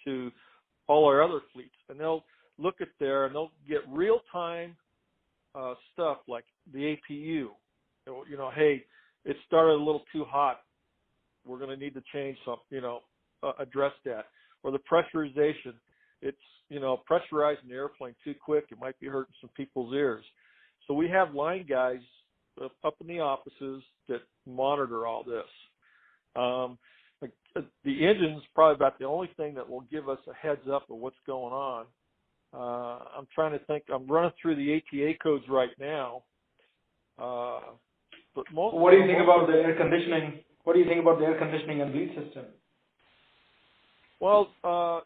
to all our other fleets, and they'll look at there and they'll get real-time stuff like the APU. Hey, it started a little too hot. We're going to need to change something, address that. Or the pressurization. It's, pressurizing the airplane too quick. It might be hurting some people's ears. So we have line guys up in the offices that monitor all this. The engine's probably about the only thing that will give us a heads up of what's going on. I'm trying to think. I'm running through the ATA codes right now. But what do you think about the air conditioning? What do you think about the air conditioning and bleed system? Well,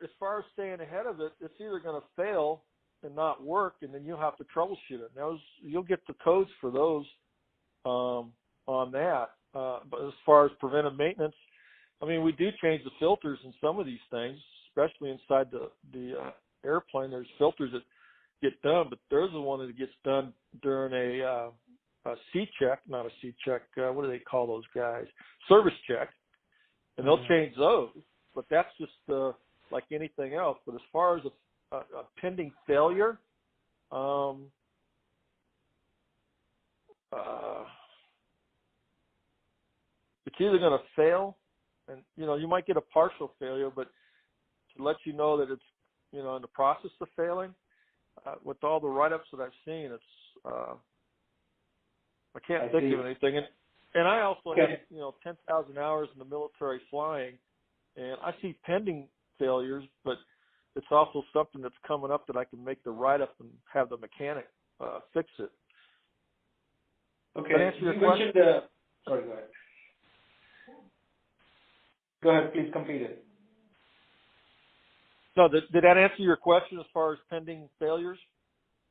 as far as staying ahead of it, it's either going to fail and not work, and then you'll have to troubleshoot it. Now, you'll get the codes for those on that. But as far as preventive maintenance, we do change the filters in some of these things, especially inside the airplane. There's filters that get done, but there's the one that gets done during a C check, not a C check. What do they call those guys? Service check, and they'll change those. But that's just like anything else. But as far as a pending failure, it's either going to fail, and you might get a partial failure, but to let you know that it's in the process of failing, with all the write-ups that I've seen, it's I can't think of anything. And I also have 10,000 hours in the military flying, and I see pending failures, but it's also something that's coming up that I can make the write-up and have the mechanic fix it. Okay. Did that answer your question? Sorry, go ahead. Go ahead, please complete it. No, did that answer your question as far as pending failures?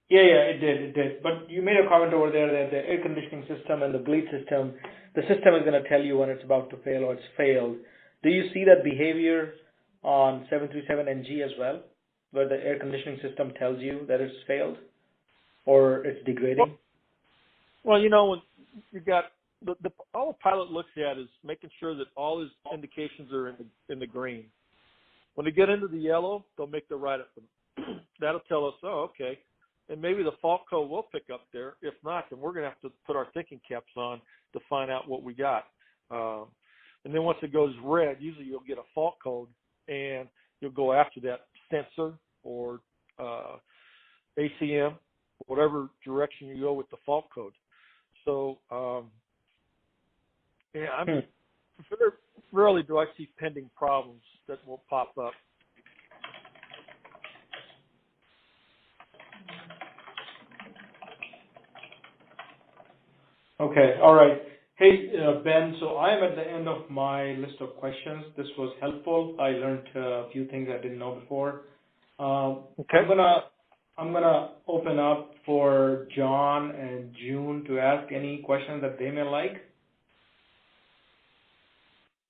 Yeah, it did. But you made a comment over there that the air conditioning system and the bleed system, the system is going to tell you when it's about to fail or it's failed. Do you see that behavior on 737NG as well, where the air conditioning system tells you that it's failed or it's degrading? Well, when you got all the pilot looks at is making sure that all his indications are in the green. When they get into the yellow, they'll make the write-up. That'll tell us, okay. And maybe the fault code will pick up there. If not, then we're going to have to put our thinking caps on to find out what we got. And then once it goes red, usually you'll get a fault code, and you'll go after that sensor or ACM, whatever direction you go with the fault code. So, very rarely do I see pending problems that will pop up. Okay, all right. Hey, Ben, so I am at the end of my list of questions. This was helpful. I learned a few things I didn't know before. Okay. I'm gonna open up for John and June to ask any questions that they may like.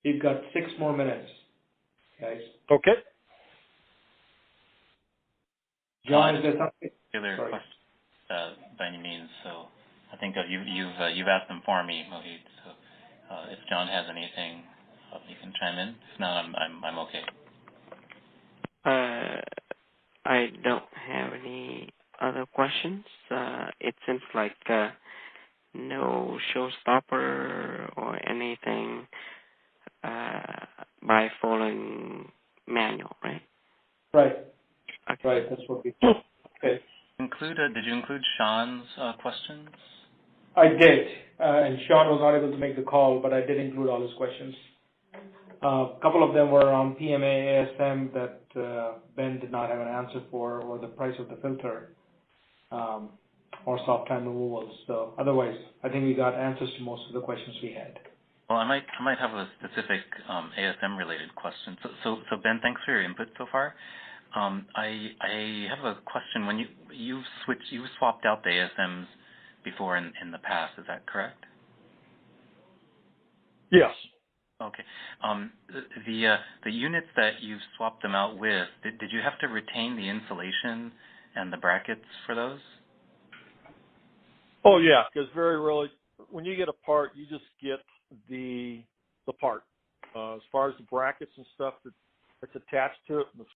You've got 6 more minutes, guys. Okay. John, is there something? Sorry. Question, by any means. So I think you've asked them for me, Mohit. So if John has anything, you can chime in. If not, I'm okay. I don't have any other questions. It seems like no showstopper or anything by following manual, right? Right. Okay. Right. That's what we. Okay. Did you include Sean's questions? I did, and Sean was not able to make the call, but I did include all his questions. A couple of them were on PMA ASM that Ben did not have an answer for, or the price of the filter, or soft time removals. So otherwise, I think we got answers to most of the questions we had. Well, I might have a specific ASM related question. So Ben, thanks for your input so far. I have a question. When you've swapped out the ASMs before in the past, is that correct? Yes. Okay. The units that you've swapped them out with, did you have to retain the insulation and the brackets for those? Oh yeah, because very rarely when you get a part, you just get the part. As far as the brackets and stuff that It's attached to it, and the